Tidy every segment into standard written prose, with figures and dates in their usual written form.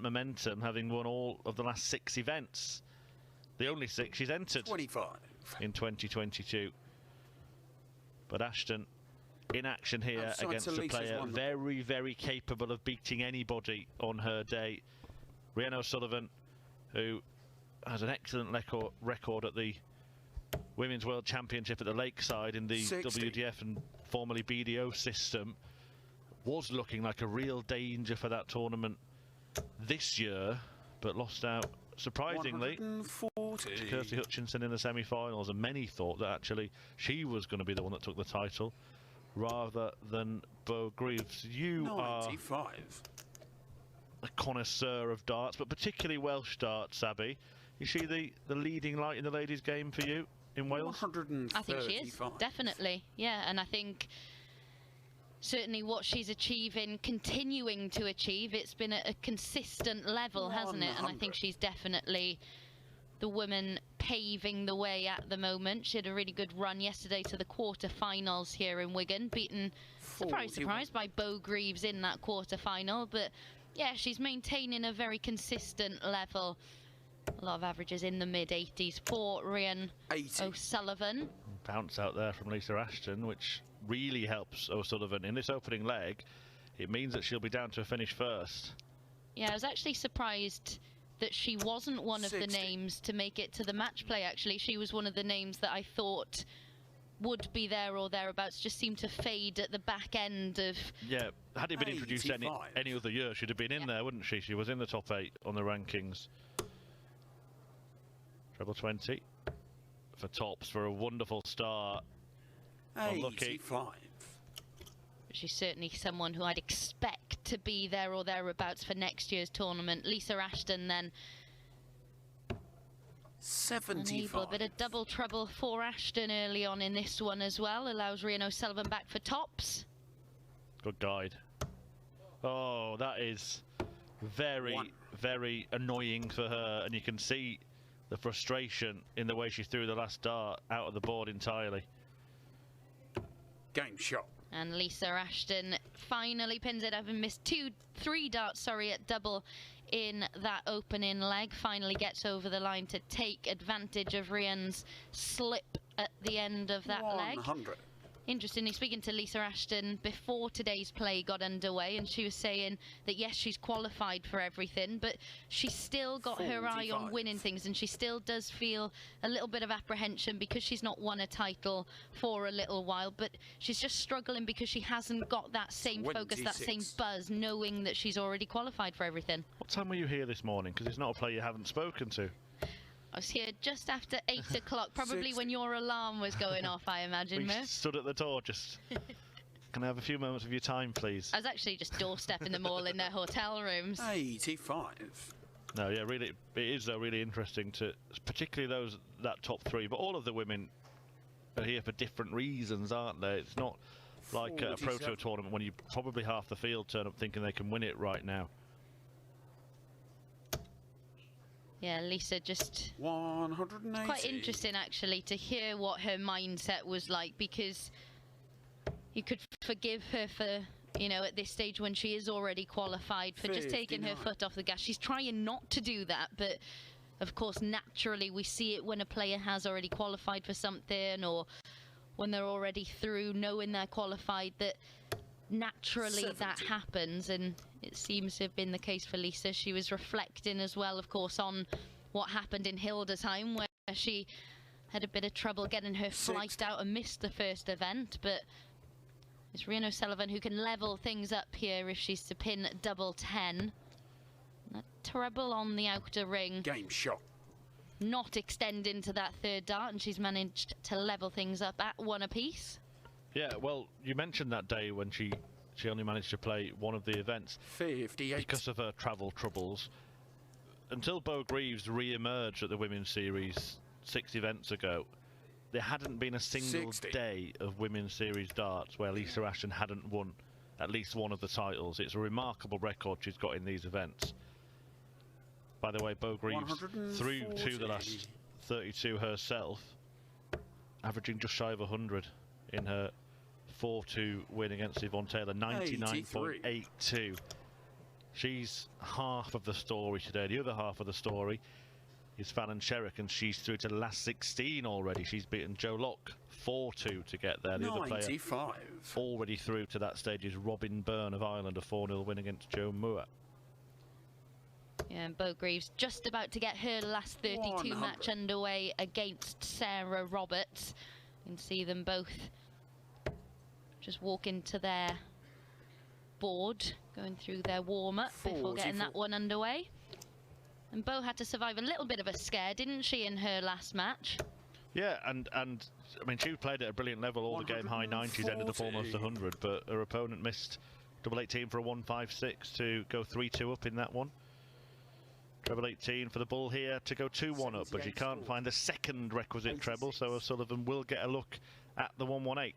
momentum, having won all of the last 6 events. The only 6 she's entered 25 in 2022. But Ashton in action here against a player very, very capable of beating anybody on her day. Rhian Sullivan, who has an excellent record at the Women's World Championship at the Lakeside in the 60. WDF and formerly BDO system, was looking like a real danger for that tournament this year, but lost out surprisingly to Kirsty Hutchinson in the semi-finals, and many thought that actually she was going to be the one that took the title rather than Bo Greaves. You 95. Are a connoisseur of darts, but particularly Welsh darts, Sabby. Is she the leading light in the ladies' game for you in Wales? I think she is, definitely. Yeah, and I think certainly what she's achieving, continuing to achieve, it's been at a consistent level, hasn't it? And I think she's definitely the woman paving the way at the moment. She had a really good run yesterday to the quarter-finals here in Wigan, beaten, surprise, surprise, by Bo Greaves in that quarter-final. But yeah, she's maintaining a very consistent level. A lot of averages in the mid-80s for Rhian O'Sullivan. Bounce out there from Lisa Ashton, which really helps O'Sullivan in this opening leg. It means that she'll be down to a finish first. Yeah, I was actually surprised that she wasn't one of the names to make it to the match play, actually. She was one of the names that I thought would be there or thereabouts, just seemed to fade at the back end of... Yeah, had it been introduced any other year, she'd have been in there, wouldn't she? She was in the top 8 on the rankings. Treble 20 for tops for a wonderful start. Unlucky. She's certainly someone who I'd expect to be there or thereabouts for next year's tournament. Lisa Ashton then 75. A bit of double trouble for Ashton early on in this one as well. Allows Rhian O'Sullivan back for tops. Good guide. Oh, that is very, very annoying for her, and you can see the frustration in the way she threw the last dart out of the board entirely. Game shot. And Lisa Ashton finally pins it, having missed 3 darts, at double in that opening leg. Finally gets over the line to take advantage of Rhian's slip at the end of that 100. leg. Interestingly, speaking to Lisa Ashton before today's play got underway, and she was saying that yes, she's qualified for everything, but she's still got her eye on winning things, and she still does feel a little bit of apprehension because she's not won a title for a little while, but she's just struggling because she hasn't got that same focus, that same buzz, knowing that she's already qualified for everything. What time were you here this morning? Because it's not a player you haven't spoken to. I was here just after 8 o'clock, probably when your alarm was going off, I imagine, Murph. Stood at the door, just... Can I have a few moments of your time, please? I was actually just doorstepping them all in their hotel rooms. 85. No, yeah, really, it is really interesting to, particularly that top 3, but all of the women are here for different reasons, aren't they? It's not like a Pro Tour tournament when you probably half the field turn up thinking they can win it right now. Yeah, Lisa just... 180. It's quite interesting, actually, to hear what her mindset was like, because you could forgive her for, you know, at this stage when she is already qualified, for just taking her foot off the gas. She's trying not to do that, but of course, naturally, we see it when a player has already qualified for something, or when they're already through, knowing they're qualified, that naturally that happens, and it seems to have been the case for Lisa. She was reflecting as well, of course, on what happened in Hildesheim, where she had a bit of trouble getting her flight out and missed the first event, but it's Rhian O'Sullivan who can level things up here if she's to pin double 10. That treble on the outer ring. Game shot. Not extending to that 3rd dart, and she's managed to level things up at 1 apiece. Yeah, well, you mentioned that day when she only managed to play one of the events 58 because of her travel troubles. Until Bo Greaves re-emerged at the Women's Series 6 events ago, there hadn't been a single day of Women's Series darts where Lisa Ashton hadn't won at least one of the titles. It's a remarkable record she's got in these events. By the way, Bo Greaves through to the last 32 herself, averaging just shy of 100 in her 4-2 win against Yvonne Taylor, 99.82. She's half of the story today. The other half of the story is Fallon Sherrick, and she's through to the last 16 already. She's beaten Jo Locke 4-2 to get there. The 95. other player already through to that stage is Robin Byrne of Ireland, a 4-0 win against Joe Moore. Yeah, and Bo Greaves just about to get her last 32 match underway against Sarah Roberts. You can see them both just walk into their board, going through their warm-up before getting that one underway. And Bo had to survive a little bit of a scare, didn't she, in her last match? Yeah, and I mean, she played at a brilliant level all the game, high 90s, ended up almost 100, but her opponent missed double 18 for a 156 to go 3-2 up in that one. Treble 18 for the Bull here to go 2-1 up, but she can't find the second requisite treble, so Sullivan will get a look at the 118.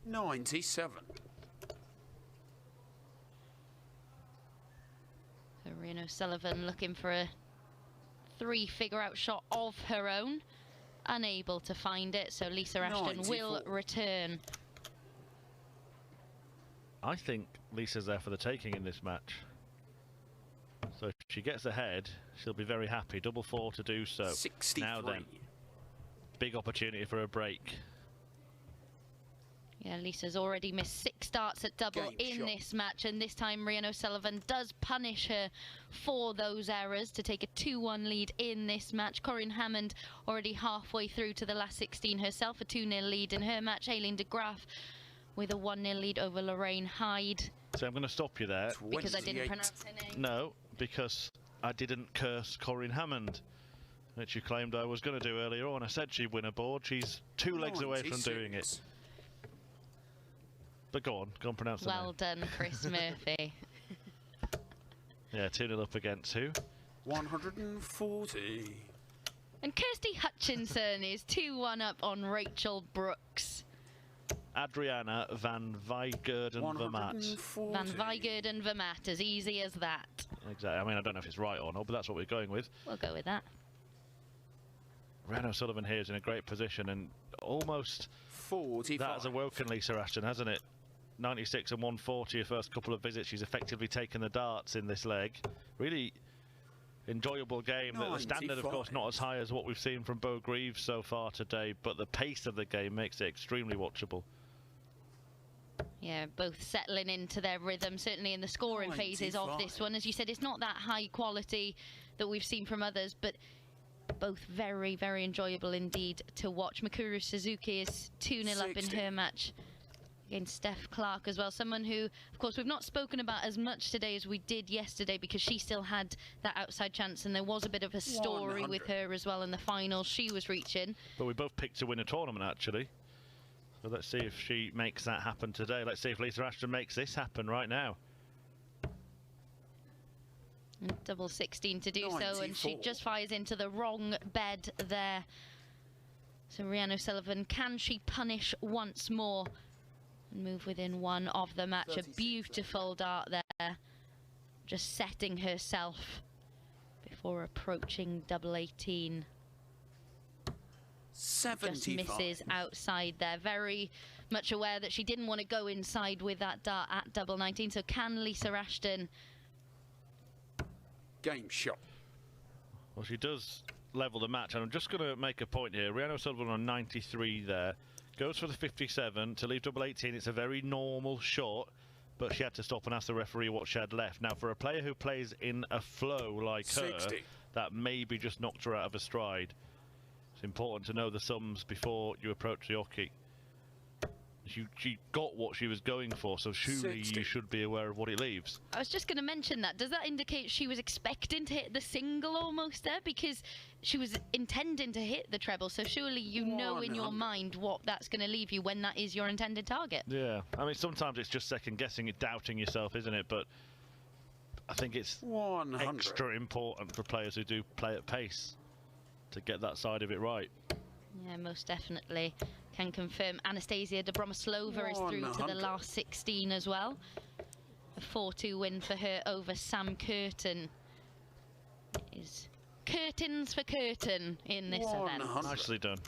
97. So Rhian O'Sullivan looking for a 3-figure out shot of her own, unable to find it, so Lisa Ashton will return. I think Lisa's there for the taking in this match. So if she gets ahead, she'll be very happy. Double 4 to do so. 63. Now then, big opportunity for a break. Yeah, Lisa's already missed 6 starts at double in this match, and this time Rhian O'Sullivan does punish her for those errors to take a 2-1 lead in this match. Corinne Hammond already halfway through to the last 16 herself, a 2-0 lead in her match. Aileen de Graaf with a 1-0 lead over Lorraine Hyde. So I'm going to stop you there. Because I didn't pronounce her name. No, because I didn't curse Corinne Hammond, which you claimed I was going to do earlier on. I said she'd win a board. She's 2 legs away from doing it. But go on pronounce the name. Well done, Chris Murphy. Yeah, 2-0 up against who? 140. And Kirsty Hutchinson is 2-1 up on Rachel Brooks. Adriana van Vijgerden-Vermaat. Van Vijgerden-Vermaat, as easy as that. Exactly. I mean, I don't know if it's right or not, but that's what we're going with. We'll go with that. Rhian O'Sullivan here is in a great position, and almost 45. That has awoken Lisa Ashton, hasn't it? 96 and 140 her first couple of visits. She's effectively taken the darts in this leg. Really enjoyable game. The standard, of course, not as high as what we've seen from Bo Greaves so far today, but the pace of the game makes it extremely watchable. Yeah, both settling into their rhythm, certainly in the scoring phases of this one. As you said, it's not that high quality that we've seen from others, but both very, very enjoyable indeed to watch. Mikuru Suzuki is 2-0 up in her match against Steph Clark as well. Someone who, of course, we've not spoken about as much today as we did yesterday, because she still had that outside chance, and there was a bit of a story with her as well in the final. She was reaching. But we both picked to win a tournament, actually. So let's see if she makes that happen today. Let's see if Lisa Ashton makes this happen right now. And double 16 to do 94. So, and she just fires into the wrong bed there. So Rhian O'Sullivan, can she punish once more and move within one of the match? 36. A beautiful dart there, just setting herself before approaching double 18. 75. Just misses outside there. Very much aware that she didn't want to go inside with that dart at double 19. So can Lisa Ashton? Game shot. Well, she does level the match, and I'm just going to make a point here. Rhian O'Sullivan on 93 there. Goes for the 57 to leave double 18. It's a very normal shot, but she had to stop and ask the referee what she had left. Now, for a player who plays in a flow like 60. Her, that maybe just knocked her out of her stride. It's important to know the sums before you approach the hockey. She got what she was going for, so surely 60. You should be aware of what it leaves. I was just going to mention that. Does that indicate she was expecting to hit the single almost there? Because she was intending to hit the treble, so surely you know in your mind what that's going to leave you when that is your intended target. Yeah, I mean, sometimes it's just second guessing it, doubting yourself, isn't it? But I think it's 100. Extra important for players who do play at pace to get that side of it right. Yeah, most definitely. Can confirm Anastasia Dobromoslova is through to the last 16 as well. A 4-2 win for her over Sam Curtin. It is curtains for Curtin in this event. Nicely done.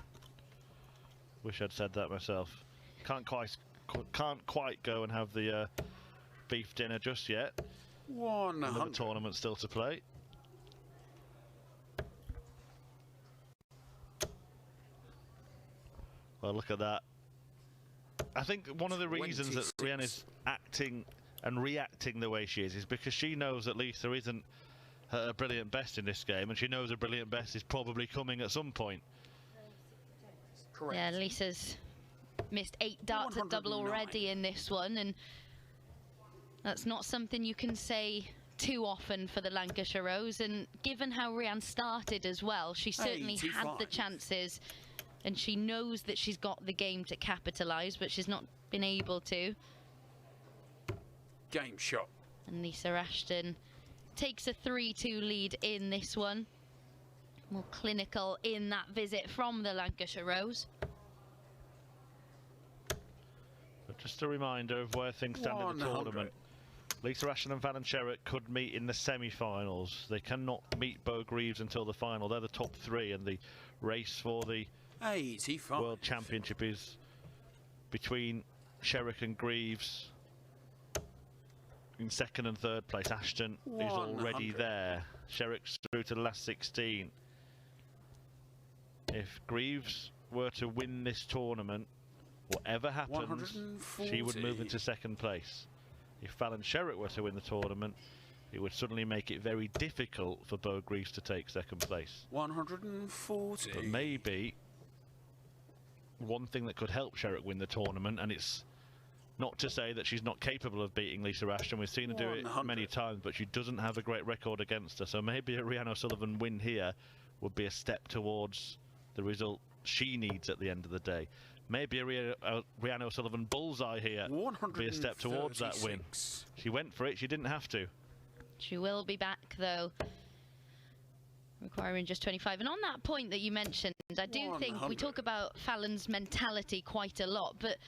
Wish I'd said that myself. Can't quite go and have the beef dinner just yet. 100. Another tournament still to play. Well, look at that. I think one of the reasons that Rhian is acting and reacting the way she is because she knows that Lisa isn't her brilliant best in this game, and she knows her brilliant best is probably coming at some point. Correct. Yeah, Lisa's missed 8 darts at double already in this one, and that's not something you can say too often for the Lancashire Rose. And given how Rhian started as well, she certainly had the chances, and she knows that she's got the game to capitalise, but she's not been able to. Game shot. And Lisa Ashton takes a 3-2 lead in this one. More clinical in that visit from the Lancashire Rose. But just a reminder of where things stand in the tournament. Lisa Ashton and Fallon Sherritt could meet in the semi-finals. They cannot meet Bo Greaves until the final. They're the top 3, and the race for the 85. World Championship is between Sherritt and Greaves. In 2nd and 3rd place, Ashton is already there. Sherritt's through to the last 16. If Greaves were to win this tournament, whatever happens, she would move into 2nd place. If Fallon Sherritt were to win the tournament, it would suddenly make it very difficult for Bo Greaves to take 2nd place. 140. But maybe one thing that could help Sherritt win the tournament, and it's not to say that she's not capable of beating Lisa Ashton. We've seen her do it many times, but she doesn't have a great record against her. So maybe a Rhian O'Sullivan win here would be a step towards the result she needs at the end of the day. Maybe a Rhian O'Sullivan bullseye here would be a step towards that win. She went for it, she didn't have to. She will be back though, requiring just 25. And on that point that you mentioned, I do think we talk about Fallon's mentality quite a lot, but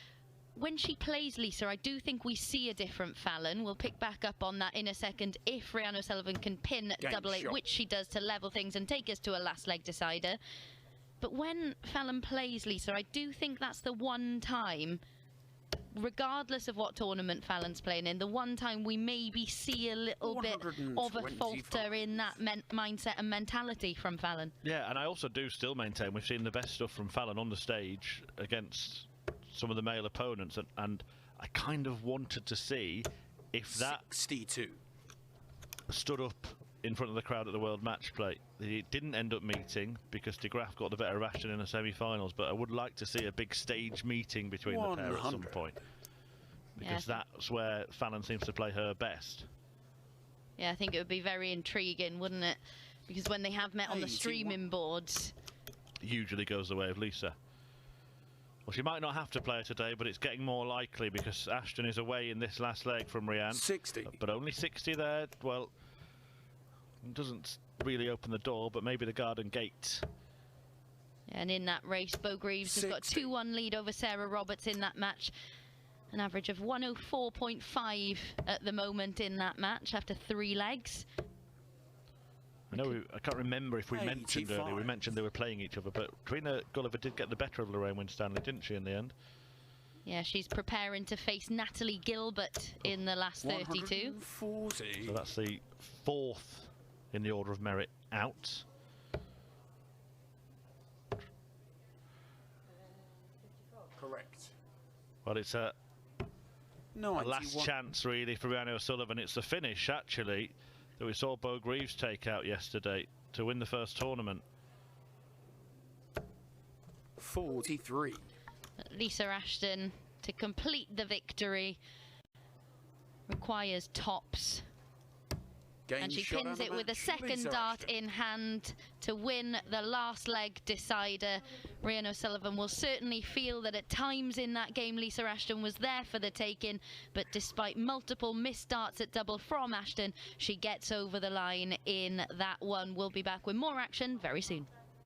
when she plays Lisa, I do think we see a different Fallon. We'll pick back up on that in a second if Rhian O'Sullivan can pin double 8, which she does to level things and take us to a last leg decider. But when Fallon plays Lisa, I do think that's the one time, regardless of what tournament Fallon's playing in, the one time we maybe see a little bit of a falter in that mindset and mentality from Fallon. Yeah, and I also do still maintain we've seen the best stuff from Fallon on the stage against some of the male opponents, and I kind of wanted to see if that 62 stood up in front of the crowd at the World Match Play. It didn't end up meeting because De Graaf got the better of Ashton in the semi-finals, but I would like to see a big stage meeting between the pair at some point, because that's where Fallon seems to play her best. Yeah, I think it would be very intriguing, wouldn't it? Because when they have met on the streaming boards, it usually goes the way of Lisa. Well, she might not have to play her today, but it's getting more likely because Ashton is away in this last leg from Rhian. 60. But only 60 there. Well, it doesn't really open the door, but maybe the garden gate. And in that race, Bo Greaves has got a 2-1 lead over Sarah Roberts in that match. An average of 104.5 at the moment in that match after 3 legs. I can't remember if we mentioned earlier. We mentioned they were playing each other, but Trina Gulliver did get the better of Lorraine Winstanley, didn't she, in the end? Yeah, she's preparing to face Natalie Gilbert in the last 32. 140. So that's the 4th in the order of merit out. Correct. Well, it's a last chance, really, for Rhian O'Sullivan. It's the finish, actually, that we saw Bo Greaves take out yesterday to win the first tournament. 43. Lisa Ashton, to complete the victory, requires tops. And she pins it with a second dart in hand to win the last leg decider. Rhian O'Sullivan will certainly feel that at times in that game Lisa Ashton was there for the taking, but despite multiple missed darts at double from Ashton, she gets over the line in that one. We'll be back with more action very soon.